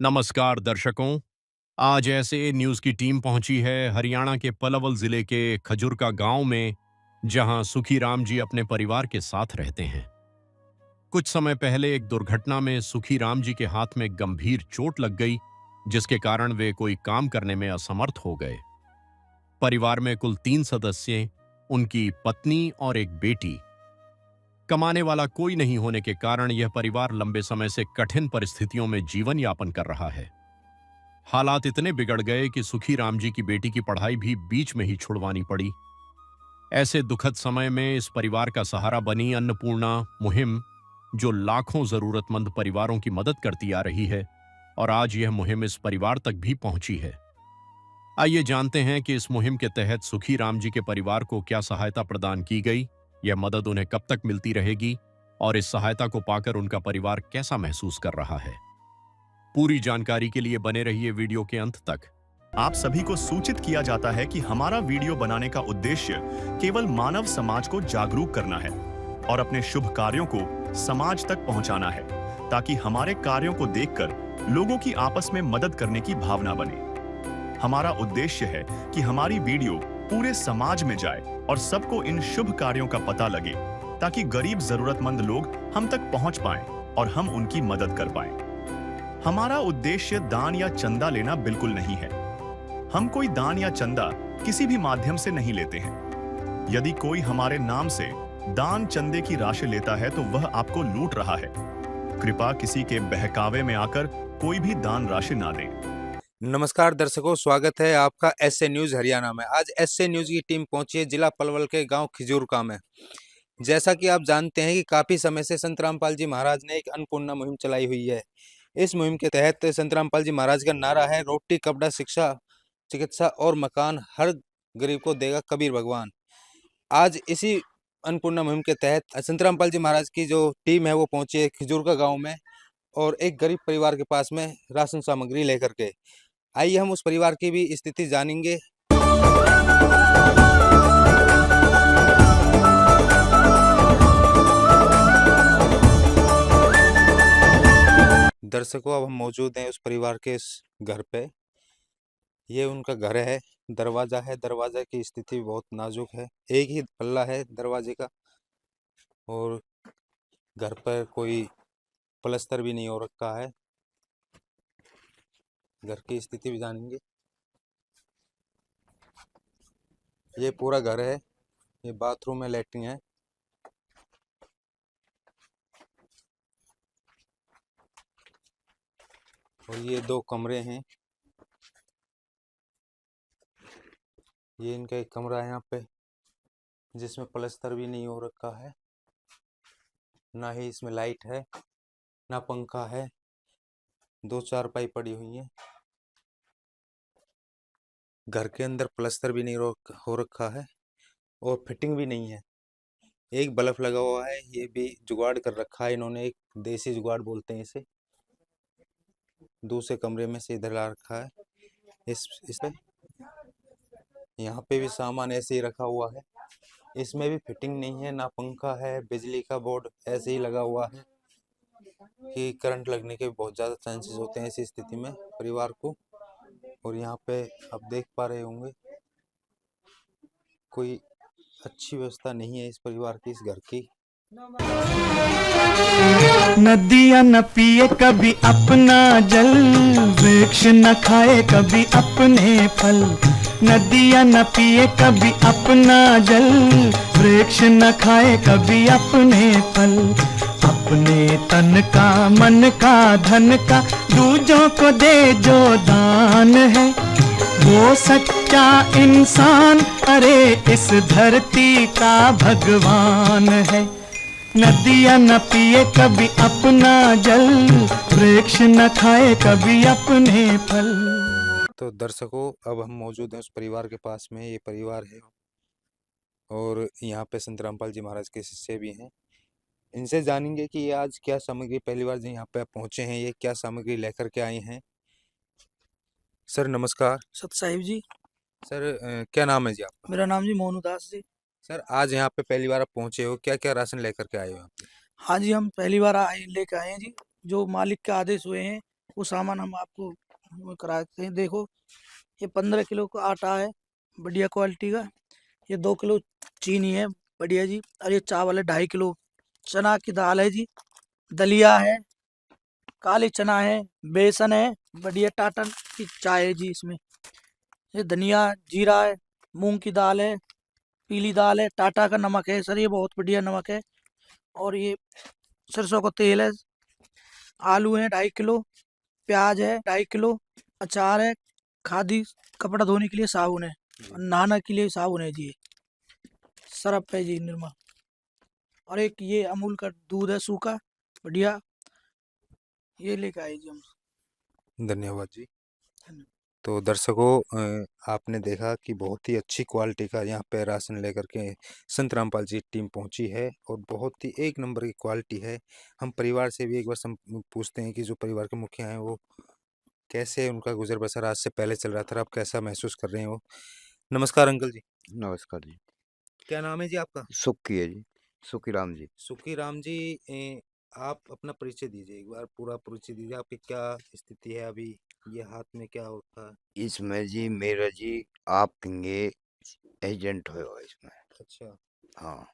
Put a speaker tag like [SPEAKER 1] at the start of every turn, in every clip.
[SPEAKER 1] नमस्कार दर्शकों। आज ऐसे न्यूज़ की टीम पहुंची है हरियाणा के पलवल जिले के खजुरका गांव में, जहां सुखीराम जी अपने परिवार के साथ रहते हैं। कुछ समय पहले एक दुर्घटना में सुखीराम जी के हाथ में गंभीर चोट लग गई, जिसके कारण वे कोई काम करने में असमर्थ हो गए। परिवार में कुल 3 सदस्य, उनकी पत्नी और एक बेटी। कमाने वाला कोई नहीं होने के कारण यह परिवार लंबे समय से कठिन परिस्थितियों में जीवन यापन कर रहा है। हालात इतने बिगड़ गए कि सुखीराम जी की बेटी की पढ़ाई भी बीच में ही छुड़वानी पड़ी। ऐसे दुखद समय में इस परिवार का सहारा बनी अन्नपूर्णा मुहिम, जो लाखों जरूरतमंद परिवारों की मदद करती आ रही है, और आज यह मुहिम इस परिवार तक भी पहुंची है। आइए जानते हैं कि इस मुहिम के तहत सुखीराम जी के परिवार को क्या सहायता प्रदान की गई, यह मदद उन्हें कब तक मिलती रहेगी, और इस सहायता को पाकर उनका परिवार कैसा महसूस कर रहा है। पूरी जानकारी के लिए बने रहिए वीडियो के अंत तक।
[SPEAKER 2] आप सभी को सूचित किया जाता है कि हमारा वीडियो बनाने का उद्देश्य केवल मानव समाज को जागरूक करना है और अपने शुभ कार्यों को समाज तक पहुंचाना है, ताकि हमारे कार्यों को देखकर लोगों की आपस में मदद करने की भावना बने। हमारा उद्देश्य है कि हमारी वीडियो पूरे समाज में जाए और सबको इन शुभ कार्यों का पता लगे, ताकि गरीब जरूरतमंद लोग हम तक पहुंच पाएं और हम उनकी मदद कर पाएं। हमारा उद्देश्य दान या चंदा लेना बिल्कुल नहीं है। हम कोई दान या चंदा किसी भी माध्यम से नहीं लेते हैं। यदि कोई हमारे नाम से दान चंदे की राशि लेता है तो वह आपको लूट रहा है। कृपया किसी के बहकावे में आकर कोई भी दान राशि ना दें।
[SPEAKER 3] नमस्कार दर्शकों, स्वागत है आपका एसए न्यूज हरियाणा में। आज एसए न्यूज की टीम पहुंची है जिला पलवल के गांव खिजूरका में। जैसा कि आप जानते हैं कि काफी समय से संत रामपाल जी महाराज ने एक अन्नपूर्णा मुहिम चलाई हुई है। इस मुहिम के तहत संत रामपाल जी महाराज का नारा है, रोटी कपड़ा शिक्षा चिकित्सा और मकान हर गरीब को देगा कबीर भगवान। आज इसी अन्नपूर्णा मुहिम के तहत संत रामपाल जी महाराज की जो टीम है वो पहुंची है खिजूरका गाँव में, और एक गरीब परिवार के पास में राशन सामग्री लेकर के। आइए हम उस परिवार की भी स्थिति जानेंगे। दर्शकों, अब हम मौजूद हैं उस परिवार के इस घर पे। ये उनका घर है, दरवाजा है, दरवाजा की स्थिति बहुत नाजुक है, एक ही पल्ला है दरवाजे का, और घर पर कोई प्लस्तर भी नहीं हो रखा है। घर की स्थिति भी जानेंगे। ये पूरा घर है, ये बाथरूम है, लैट्रिन है, और ये 2 कमरे हैं। ये इनका एक कमरा है यहाँ पे, जिसमें प्लस्तर भी नहीं हो रखा है, ना ही इसमें लाइट है, ना पंखा है। 2 चारपाई पड़ी हुई है। घर के अंदर प्लस्तर भी नहीं हो रखा है और फिटिंग भी नहीं है। एक बल्ब लगा हुआ है, ये भी जुगाड़ कर रखा है इन्होंने, एक देसी जुगाड़ बोलते हैं इसे। दूसरे कमरे में से इधर ला रखा है। इस पे यहाँ पे भी सामान ऐसे ही रखा हुआ है। इसमें भी फिटिंग नहीं है, ना पंखा है, बिजली का बोर्ड ऐसे ही लगा हुआ है कि करंट लगने के बहुत ज़्यादा चांसेस होते हैं ऐसी स्थिति में परिवार को। और यहाँ पे आप देख पा रहे होंगे कोई अच्छी व्यवस्था नहीं है इस परिवार की, इस घर की।
[SPEAKER 4] नदियाँ न पिए कभी अपना जल, वृक्ष न खाए कभी अपने फल। नदियाँ न पिए कभी अपना जल, वृक्ष न खाए कभी अपने फल। अपने तन का मन का धन का दूजों को दे जो दान है, वो सच्चा इंसान अरे इस धरती का भगवान है। नदियाँ न पिए कभी अपना जल, वृक्ष न खाए कभी अपने फल।
[SPEAKER 3] तो दर्शकों, अब हम मौजूद हैं उस परिवार के पास में। ये परिवार है और यहाँ पे संत रामपाल जी महाराज के शिष्य भी हैं। इनसे जानेंगे कि ये आज क्या सामग्री, पहली बार जो यहाँ पे पहुंचे हैं, ये क्या सामग्री लेकर के आए हैं। सर नमस्कार।
[SPEAKER 5] सत साहिब जी।
[SPEAKER 3] सर क्या नाम है जी आपका?
[SPEAKER 5] मेरा नाम जी मोहन उदास जी।
[SPEAKER 3] सर आज यहाँ पे पहली बार आप पहुंचे हो, क्या क्या राशन लेकर के आए हो?
[SPEAKER 5] हाँ जी, हम पहली बार लेके आए हैं जी। जो मालिक के आदेश हुए हैं वो सामान हम आपको वो कराते हैं। देखो, ये 15 किलो का आटा है, बढ़िया क्वालिटी का। ये 2 किलो चीनी है, बढ़िया जी। और ये चावल है 2.5 किलो। चना की दाल है जी, दलिया है, काली चना है, बेसन है, बढ़िया टाटा की चाय है जी इसमें। ये धनिया जीरा है, मूंग की दाल है, पीली दाल है, टाटा का नमक है सर, ये बहुत बढ़िया नमक है। और ये सरसों का तेल है, आलू है 2.5 किलो, प्याज है 2.5 किलो, अचार है, खादी कपड़ा धोने के लिए साबुन है, और नहाने के लिए साबुन है जी, सरफ है जी निर्मा। और एक ये अमूल का दूध है सूखा, बढ़िया, ये लेके आए जी हम।
[SPEAKER 3] धन्यवाद जी।
[SPEAKER 5] धन्यवाद।
[SPEAKER 3] तो दर्शकों आपने देखा कि बहुत ही अच्छी क्वालिटी का यहाँ पे राशन लेकर के संत रामपाल जी टीम पहुँची है और बहुत ही एक नंबर की क्वालिटी है। हम परिवार से भी एक बार पूछते हैं कि जो परिवार के मुखिया हैं वो कैसे उनका गुजर बसर आज से पहले चल रहा था, अब कैसा महसूस कर रहे हैं वो। नमस्कार अंकल जी।
[SPEAKER 6] नमस्कार जी।
[SPEAKER 3] क्या नाम है जी आपका?
[SPEAKER 6] सुखी है जी, सुखी राम जी।
[SPEAKER 3] सुखी राम जी। आप अपना परिचय दीजिए, एक बार पूरा परिचय दीजिए, आपकी क्या स्थिति है अभी, ये हाथ में क्या होता है?
[SPEAKER 6] इसमें जी मेरा जी आप कहेंगे एजेंट हो इसमें।
[SPEAKER 3] अच्छा,
[SPEAKER 6] हाँ,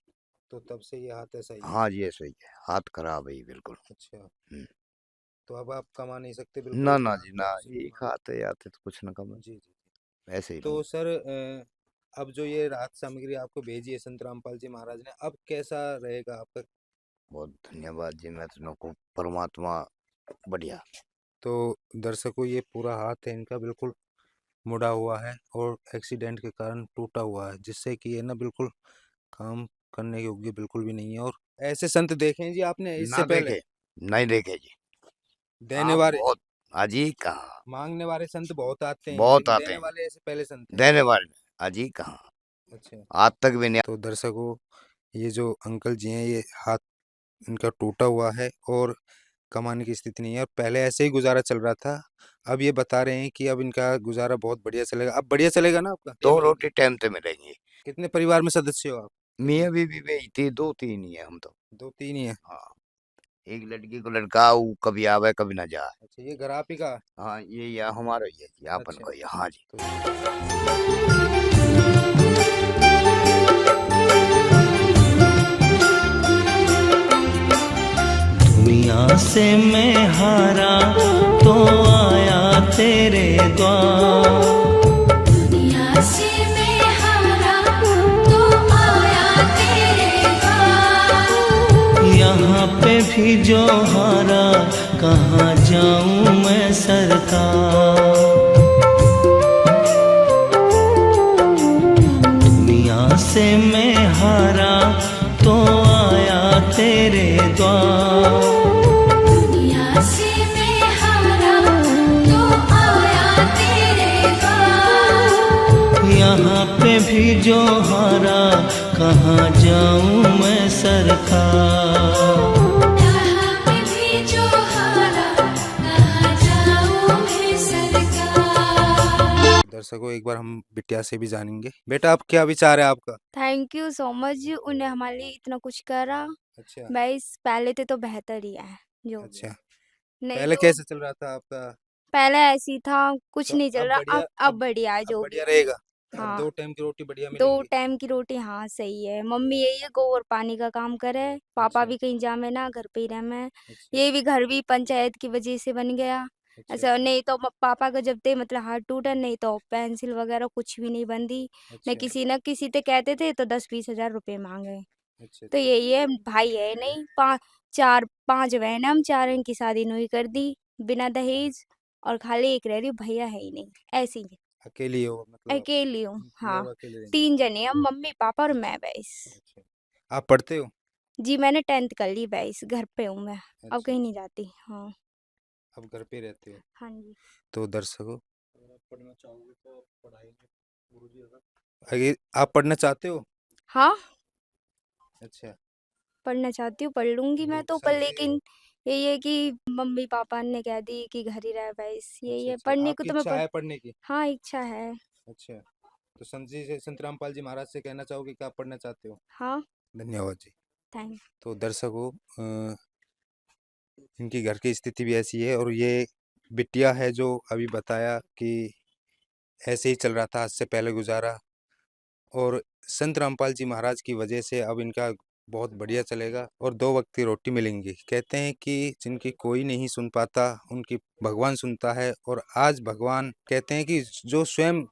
[SPEAKER 3] तो तब से ये हाथ ऐसा ही है?
[SPEAKER 6] हाँ जी ऐसा ही है, हाथ खराब है ये बिल्कुल।
[SPEAKER 3] अच्छा,
[SPEAKER 6] हुँ।
[SPEAKER 3] तो अब आप कमा नहीं सकते
[SPEAKER 6] ना,
[SPEAKER 3] बिल्कुल
[SPEAKER 6] ना
[SPEAKER 3] हाथ
[SPEAKER 6] जी
[SPEAKER 3] का
[SPEAKER 6] ना,
[SPEAKER 3] ऑप्शन
[SPEAKER 6] एक
[SPEAKER 3] कमा।
[SPEAKER 6] हाथ है आते तो कुछ ना कम
[SPEAKER 3] जी, जी।
[SPEAKER 6] ऐसे ही
[SPEAKER 3] तो
[SPEAKER 6] रहूँ।
[SPEAKER 3] सर अब जो ये राहत सामग्री आपको भेजी है संत रामपाल जी महाराज ने, अब कैसा रहेगा आपका?
[SPEAKER 6] बहुत धन्यवाद जी, मैं तो को परमात्मा बढ़िया।
[SPEAKER 3] तो दर्शकों ये पूरा हाथ है इनका बिल्कुल मुड़ा हुआ है और एक्सीडेंट के कारण टूटा हुआ है, जिससे कि ये ना बिल्कुल काम करने योग्य बिल्कुल भी नहीं है। और ऐसे संत देखे हैं जी आपने इससे
[SPEAKER 6] ना
[SPEAKER 3] पहले?
[SPEAKER 6] देखे, नहीं देखे जी।
[SPEAKER 3] देने
[SPEAKER 6] आप
[SPEAKER 3] वाले,
[SPEAKER 6] बहुत अजी कहाँ,
[SPEAKER 3] मांगने वाले संत बहुत आते हैं,
[SPEAKER 6] बहुत
[SPEAKER 3] लेकिन
[SPEAKER 6] आते
[SPEAKER 3] देने
[SPEAKER 6] हैं,
[SPEAKER 3] वाले ऐसे पहले संत हैं।
[SPEAKER 6] देने वाले अजी कहाँ,
[SPEAKER 3] अच्छा,
[SPEAKER 6] आज तक भी नहीं।
[SPEAKER 3] तो दर्शकों ये जो अंकल जी हैं ये हाथ इनका टूटा हुआ है और कमाने की स्थिति नहीं है, और पहले ऐसे ही गुजारा चल रहा था। अब ये बता रहे हैं कि अब इनका गुजारा बहुत बढ़िया चलेगा। अब बढ़िया चलेगा ना आपका?
[SPEAKER 6] 2 रोटी टाइम से मिलेंगी।
[SPEAKER 3] कितने परिवार में सदस्य हो आप?
[SPEAKER 6] मियाँ बीवी भी थी, 2-3 ही है हम तो।
[SPEAKER 3] 2-3 ही है।
[SPEAKER 6] हाँ, एक लड़की को लड़का वो कभी आवे कभी ना जाए।
[SPEAKER 3] अच्छा, ये घर आप ही का?
[SPEAKER 6] हाँ, ये या हमारा ही है जी, आपन
[SPEAKER 3] अच्छा,
[SPEAKER 6] को ही। हाँ जी।
[SPEAKER 3] तो
[SPEAKER 4] दुनिया से मैं हारा तो आया तेरे द्वार,
[SPEAKER 7] दुनिया से मैं हारा तो आया तेरे द्वार।
[SPEAKER 4] यहाँ पे भी जो हारा कहाँ जाऊँ मैं सरकार। दुनिया से मैं हारा तो आया तेरे द्वार,
[SPEAKER 7] दुनिया से मैं हारा तो आया तेरे द्वार।
[SPEAKER 4] यहाँ पे भी जो हारा कहाँ जाऊँ मैं सरकार।
[SPEAKER 7] यहाँ पे भी जो हारा कहाँ जाऊँ मैं सरकार।
[SPEAKER 3] दर्शकों एक बार हम बिटिया से भी जानेंगे। बेटा आप क्या विचार है आपका?
[SPEAKER 8] थैंक यू सो मच उन्हें हमारे लिए इतना कुछ करा।
[SPEAKER 3] अच्छा,
[SPEAKER 8] बस पहले से तो बेहतर ही है जो भी
[SPEAKER 3] अच्छा।
[SPEAKER 8] है। नहीं
[SPEAKER 3] पहले
[SPEAKER 8] तो
[SPEAKER 3] कैसे चल रहा था आपका?
[SPEAKER 8] पहले ऐसी था, कुछ
[SPEAKER 3] तो
[SPEAKER 8] नहीं चल
[SPEAKER 3] अब
[SPEAKER 8] रहा।
[SPEAKER 3] बढ़िया,
[SPEAKER 8] अब बढ़िया है
[SPEAKER 3] अब
[SPEAKER 8] जो भी
[SPEAKER 3] बढ़िया
[SPEAKER 8] है।
[SPEAKER 3] रहेगा। अब
[SPEAKER 8] हाँ,
[SPEAKER 3] 2 टाइम की रोटी बढ़िया
[SPEAKER 8] 2
[SPEAKER 3] मिलेंगी।
[SPEAKER 8] टाइम की रोटी, हाँ सही है। मम्मी यही है गोबर पानी का काम करे, पापा
[SPEAKER 3] अच्छा,
[SPEAKER 8] भी कहीं जामे ना, घर पे ही रहे मैं।
[SPEAKER 3] अच्छा,
[SPEAKER 8] ये भी घर भी पंचायत की वजह से बन गया।
[SPEAKER 3] अच्छा,
[SPEAKER 8] ऐसा नहीं तो पापा का जब ते मतलब हाथ टूटा, नहीं तो पेंसिल वगैरह कुछ भी नहीं बनती। मैं
[SPEAKER 3] अच्छा,
[SPEAKER 8] किसी न किसी से कहते थे तो 10-20 हजार रुपए मांगे।
[SPEAKER 3] अच्छा,
[SPEAKER 8] तो
[SPEAKER 3] अच्छा,
[SPEAKER 8] यही है, भाई है नहीं, 5 बहन हम, 4 की शादी नहीं कर दी बिना दहेज, और खाली एक रह रही, भैया है ही नहीं, ऐसी है,
[SPEAKER 3] अकेली हो मतलब आप?
[SPEAKER 8] अकेली हूँ।
[SPEAKER 3] मतलब
[SPEAKER 8] हाँ,
[SPEAKER 3] अब अकेले रहेंगे।
[SPEAKER 8] 3 जने हम, मम्मी पापा और मैं बस।
[SPEAKER 3] अच्छा, आप पढ़ते हो?
[SPEAKER 8] जी मैंने 10th कर ली बस, घर पे हूँ मैं, अब
[SPEAKER 3] अच्छा,
[SPEAKER 8] कहीं नहीं जाती। हाँ,
[SPEAKER 3] अब घर पे रहते हो।
[SPEAKER 8] हाँ जी।
[SPEAKER 3] तो दर्शकों आगे आप पढ़ना चाहते हो?
[SPEAKER 8] हाँ,
[SPEAKER 3] अच्छा,
[SPEAKER 8] पढ़ना चाहती हूँ, पढ़ लूंगी मैं तो, पर
[SPEAKER 3] संत जी।
[SPEAKER 8] लेकिन यही है कि मम्मी पापा ने कह दी कि घर ही रह, बस यही
[SPEAKER 3] अच्छा,
[SPEAKER 8] है,
[SPEAKER 3] अच्छा,
[SPEAKER 8] पढ़ने को
[SPEAKER 3] आपकी
[SPEAKER 8] तो मैं
[SPEAKER 3] इच्छा है पढ़ने की?
[SPEAKER 8] हाँ इच्छा है।
[SPEAKER 3] अच्छा, तो संत जी से, संत रामपाल जी महाराज से कहना चाहोगे कि आप पढ़ना चाहते हो?
[SPEAKER 8] हाँ,
[SPEAKER 3] धन्यवाद जी।
[SPEAKER 8] थैंक
[SPEAKER 3] तो दर्शकों इनकी घर की स्थिति भी ऐसी है और ये बिटिया है जो अभी बताया कि ऐसे ही चल रहा था, आज से पहले गुजारा, और संत रामपाल जी महाराज की वजह से अब इनका बहुत बढ़िया चलेगा और 2 वक्त की रोटी मिलेंगी। कहते हैं कि जिनकी कोई नहीं सुन पाता उनकी भगवान सुनता है, और आज भगवान कहते हैं कि जो स्वयं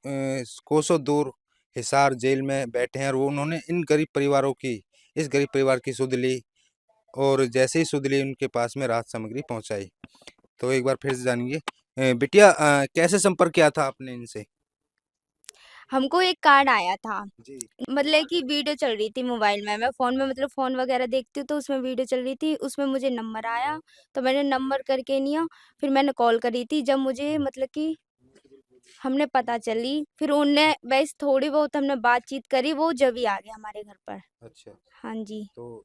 [SPEAKER 3] कोसों दूर हिसार जेल में बैठे हैं और वो उन्होंने इन गरीब परिवारों की, इस गरीब परिवार की सुध ली, और जैसे ही सुध ली उनके पास में राहत सामग्री पहुंचाई। तो एक बार फिर से जानेंगे। बिटिया, कैसे संपर्क किया था आपने इनसे?
[SPEAKER 8] हमको एक कार्ड आया था,
[SPEAKER 3] जी।
[SPEAKER 8] मतलब कि वीडियो चल रही थी मोबाइल में। मैं फ़ोन में मतलब फ़ोन वगैरह देखती हूँ तो उसमें वीडियो चल रही थी, उसमें मुझे नंबर आया, तो मैंने नंबर करके लिया, फिर मैंने कॉल करी थी। जब मुझे मतलब कि हमने पता चली, फिर उनने बस थोड़ी बहुत हमने बातचीत करी, वो जब ही आ गए हमारे घर पर।
[SPEAKER 3] अच्छा,
[SPEAKER 8] हाँ जी,
[SPEAKER 3] तो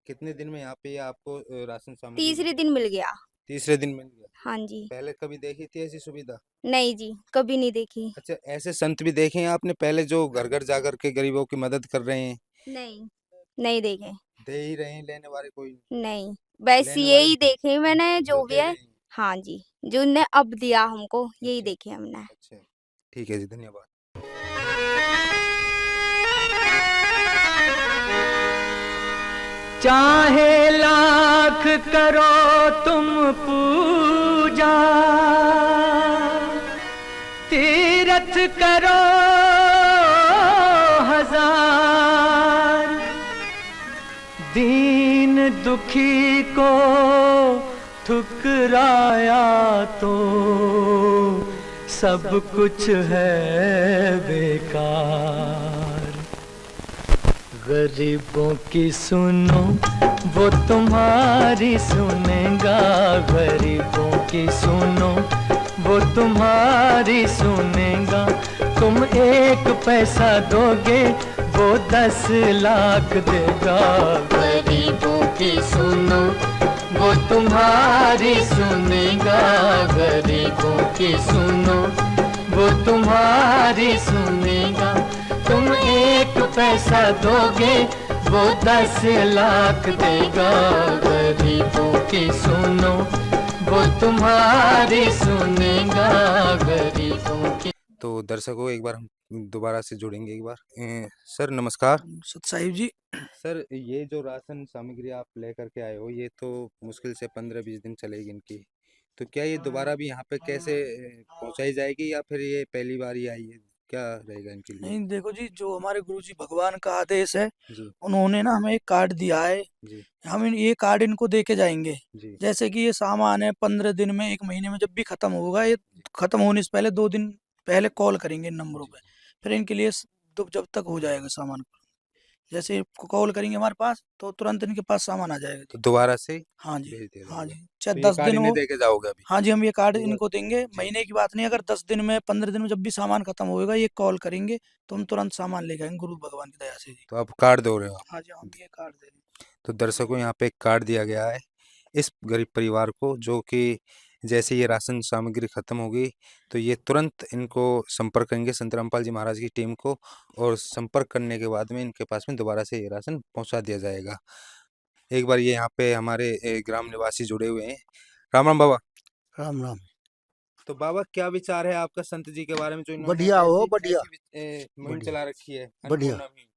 [SPEAKER 3] कितने दिन में यहाँ पे आपको राशन सामग्री?
[SPEAKER 8] तीसरे दिन मिल गया।
[SPEAKER 3] तीसरे दिन मिल गया।
[SPEAKER 8] हाँ जी।
[SPEAKER 3] पहले कभी देखी थी ऐसी सुविधा?
[SPEAKER 8] नहीं जी, कभी नहीं देखी।
[SPEAKER 3] अच्छा, ऐसे संत भी देखे हैं आपने पहले जो घर घर जाकर के गरीबों की मदद कर रहे हैं?
[SPEAKER 8] नहीं, नहीं देखे।
[SPEAKER 3] दे ही रहे हैं, लेने वाले कोई
[SPEAKER 8] नहीं, बस
[SPEAKER 3] लेने
[SPEAKER 8] यही
[SPEAKER 3] वाले
[SPEAKER 8] देखे मैंने
[SPEAKER 3] जो
[SPEAKER 8] जो भी
[SPEAKER 3] दे
[SPEAKER 8] है।
[SPEAKER 3] रहे हैं।
[SPEAKER 8] हाँ जी, जो उनने अब दिया हमको, यही
[SPEAKER 3] अच्छा,
[SPEAKER 8] देखे हमने।
[SPEAKER 3] अच्छा, ठीक है जी, धन्यवाद।
[SPEAKER 4] चाहे लाख करो तुम पूजा, तीरथ करो हजार, दीन दुखी को ठुकराया तो सब कुछ है बेकार। गरीबों की सुनो वो तुम्हारी सुनेगा, गरीबों की सुनो वो तुम्हारी सुनेगा। तुम 1 पैसा दोगे वो 10 लाख देगा। गरीबों की सुनो वो तुम्हारी सुनेगा, गरीबों की सुनो वो तुम्हारी सुनेगा। तुम 1 पैसा दोगे वो 10 लाख देगा। गरीबों की सुनो वो तुम्हारी सुनेगा, गरीबों की। तो दर्शकों, एक बार हम दोबारा से जुड़ेंगे एक बार। सर नमस्कार।
[SPEAKER 5] सत साहिब जी।
[SPEAKER 3] सर, ये जो राशन सामग्री आप लेकर के आए हो, ये तो मुश्किल से 15-20 दिन चलेगी इनकी, तो क्या ये दोबारा भी यहाँ पे कैसे पहुँचाई जाएगी, या फिर ये पहली बार ही आई है? क्या रहेगा इनके लिए?
[SPEAKER 5] नहीं देखो जी, जो हमारे गुरुजी भगवान का आदेश है,
[SPEAKER 3] जी,
[SPEAKER 5] उन्होंने ना हमें एक कार्ड दिया है।
[SPEAKER 3] जी,
[SPEAKER 5] हम ये कार्ड इनको दे के जाएंगे।
[SPEAKER 3] जी,
[SPEAKER 5] जैसे कि ये सामान है, 15 दिन में, 1 महीने में जब भी खत्म होगा, ये खत्म होने से पहले 2 दिन पहले कॉल करेंगे इन नंबरों पे, फिर इनके लिए जब तक हो जाएगा सामान, जैसे कॉल करेंगे हमारे पास तो तुरंत इनके पास सामान आ जाएगा
[SPEAKER 3] तो
[SPEAKER 5] जी।
[SPEAKER 3] दोबारा से
[SPEAKER 5] हाँ जी,
[SPEAKER 3] भेज दिया
[SPEAKER 5] हाँ
[SPEAKER 3] जाएगा।
[SPEAKER 5] जी, चाहे
[SPEAKER 3] तो ये
[SPEAKER 5] 10
[SPEAKER 3] कार्ड
[SPEAKER 5] दिन
[SPEAKER 3] इन्हें
[SPEAKER 5] हो।
[SPEAKER 3] दे के जाओगे अभी?
[SPEAKER 5] हाँ जी, हम ये कार्ड
[SPEAKER 3] वो-
[SPEAKER 5] इनको देंगे,
[SPEAKER 3] जी,
[SPEAKER 5] महीने की बात नहीं, अगर 10 दिन में, 15 दिन में जब भी सामान खत्म होएगा, ये कॉल करेंगे तो हम तुरंत सामान लेके आएंगे गुरु भगवान की दया से जी।
[SPEAKER 3] तो आप कार्ड दो रहे हो?
[SPEAKER 5] हाँ जी, हम ये कार्ड दे रहे हैं।
[SPEAKER 3] तो दर्शकों, यहाँ पे एक कार्ड दिया गया है इस गरीब परिवार को, जो कि जैसे ये राशन सामग्री खत्म होगी तो ये तुरंत इनको संपर्क करेंगे संत रामपाल जी महाराज की टीम को, और संपर्क करने के बाद में इनके पास में दोबारा से ये राशन पहुंचा दिया जाएगा। एक बार ये यहाँ पे हमारे ग्राम निवासी जुड़े हुए हैं। राम राम बाबा।
[SPEAKER 9] राम राम।
[SPEAKER 3] तो बाबा, क्या विचार है आपका संत जी के बारे में, जो इन्होंने
[SPEAKER 9] बढ़िया हो,
[SPEAKER 3] ऐसी-
[SPEAKER 9] बढ़िया।
[SPEAKER 3] ऐसी, मुहिम
[SPEAKER 9] बढ़िया।
[SPEAKER 3] चला रखी है,
[SPEAKER 9] बढ़िया।
[SPEAKER 3] अन्नपूर्णा मुहिम?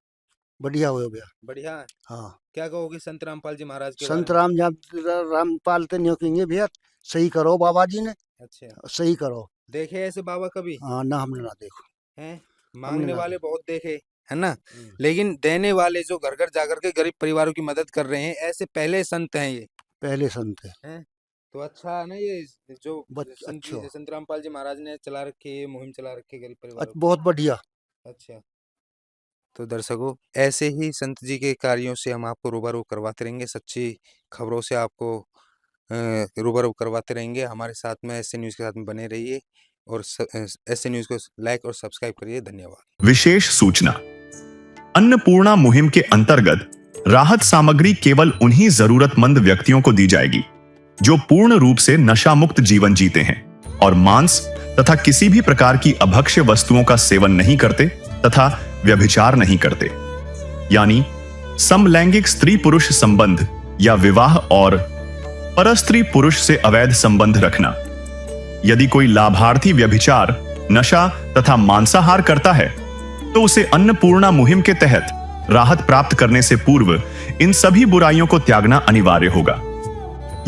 [SPEAKER 9] बढ़िया हो गया।
[SPEAKER 3] बढ़िया है।
[SPEAKER 9] हाँ,
[SPEAKER 3] क्या कहोगे संत रामपाल जी महाराज के
[SPEAKER 9] संत
[SPEAKER 3] बारे में?
[SPEAKER 9] रामपाल तो नहीं कहेंगे भैया, सही करो बाबा जी ने,
[SPEAKER 3] अच्छा,
[SPEAKER 9] सही करो।
[SPEAKER 3] देखे ऐसे बाबा कभी?
[SPEAKER 9] हाँ ना, हमने ना देखो।
[SPEAKER 3] हैं? मांगने
[SPEAKER 9] ना
[SPEAKER 3] वाले बहुत देखे, है ना, लेकिन देने वाले जो घर घर जाकर के गरीब परिवारों की मदद कर रहे हैं, ऐसे पहले संत हैं ये।
[SPEAKER 9] पहले संत है।
[SPEAKER 3] हैं? तो अच्छा है ना, ये जो
[SPEAKER 9] अच्छा।
[SPEAKER 3] संत रामपाल जी महाराज ने चला रखी है, ये मुहिम चला रखी है गरीब परिवारों की।
[SPEAKER 9] बहुत बढ़िया।
[SPEAKER 3] अच्छा, तो दर्शकों, ऐसे ही संत जी के कार्यों से हम आपको रूबरू करवाते रहेंगे, सच्ची खबरों से आपको रूबरू करवाते रहेंगे। हमारे साथ में ऐसे न्यूज़ के साथ में बने रहिए, और ऐसे न्यूज़ को लाइक और सब्सक्राइब करिए। धन्यवाद।
[SPEAKER 2] विशेष सूचना, अन्नपूर्णा मुहिम के अंतर्गत राहत सामग्री केवल उन्हीं जरूरतमंद व्यक्तियों को दी जाएगी जो पूर्ण रूप से नशा मुक्त जीवन जीते हैं और मांस तथा किसी भी प्रकार की अभक्ष्य वस्तुओं का सेवन नहीं करते तथा व्यभिचार नहीं करते, यानी समलैंगिक स्त्री पुरुष संबंध या विवाह और परस्त्री पुरुष से अवैध संबंध रखना, यदि कोई लाभार्थी व्यभिचार, नशा तथा मांसाहार करता है तो उसे अन्नपूर्णा मुहिम के तहत राहत प्राप्त करने से पूर्व इन सभी बुराइयों को त्यागना अनिवार्य होगा।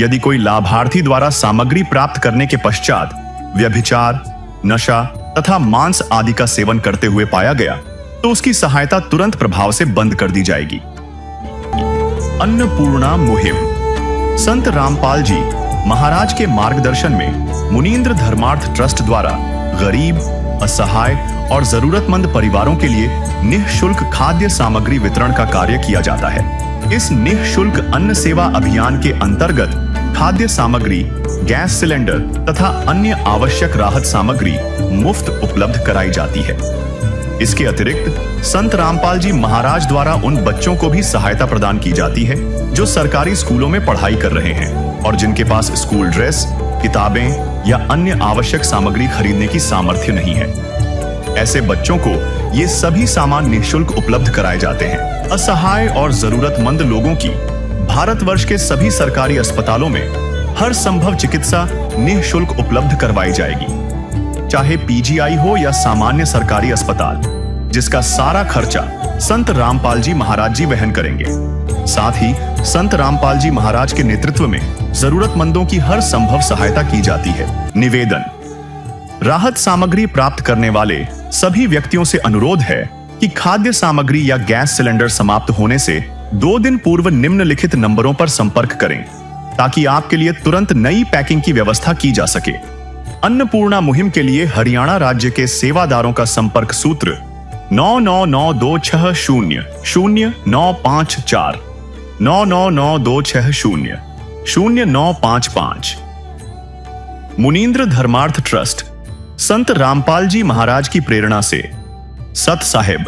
[SPEAKER 2] यदि कोई लाभार्थी द्वारा सामग्री प्राप्त करने के पश्चात व्यभिचार, नशा तथा मांस आदि का सेवन करते हुए पाया गया तो उसकी सहायता तुरंत प्रभाव से बंद कर दी जाएगी। अन्नपूर्णा मुहिम। संत रामपाल जी महाराज के मार्गदर्शन में मुनींद्र धर्मार्थ ट्रस्ट द्वारा गरीब, असहाय और जरूरतमंद परिवारों के लिए निःशुल्क खाद्य सामग्री वितरण का कार्य किया जाता है। इस निःशुल्क अन्न सेवा अभियान के अंतर्गत खाद्य सामग्री, गैस सिलेंडर तथा अन्य आवश्यक राहत सामग्री मुफ्त उपलब्ध कराई जाती है। इसके अतिरिक्त संत रामपाल जी महाराज द्वारा उन बच्चों को भी सहायता प्रदान की जाती है जो सरकारी स्कूलों में पढ़ाई कर रहे हैं और जिनके पास स्कूल ड्रेस, किताबें या अन्य आवश्यक सामग्री खरीदने की सामर्थ्य नहीं है। ऐसे बच्चों को ये सभी सामान निःशुल्क उपलब्ध कराए जाते हैं। असहाय और जरूरतमंद लोगों की भारतवर्ष के सभी सरकारी अस्पतालों में हर संभव चिकित्सा निःशुल्क उपलब्ध करवाई जाएगी, चाहे पीजीआई हो या सामान्य सरकारी अस्पताल, जिसका सारा खर्चा संत रामपाल जी महाराज जी वहन करेंगे। साथ ही संत रामपाल जी महाराज के नेतृत्व में जरूरतमंदों की हर संभव सहायता की जाती है। निवेदन। राहत सामग्री प्राप्त करने वाले सभी व्यक्तियों से अनुरोध है कि खाद्य सामग्री या गैस सिलेंडर समाप्त होने से 2 दिन पूर्व निम्नलिखित नंबरों पर संपर्क करें ताकि आपके लिए तुरंत नई पैकिंग की व्यवस्था की जा सके। अन्नपूर्णा मुहिम के लिए हरियाणा राज्य के सेवादारों का संपर्क सूत्र 9992600954 9992600955। मुनींद्र धर्मार्थ ट्रस्ट संत रामपाल जी महाराज की प्रेरणा से सत साहिब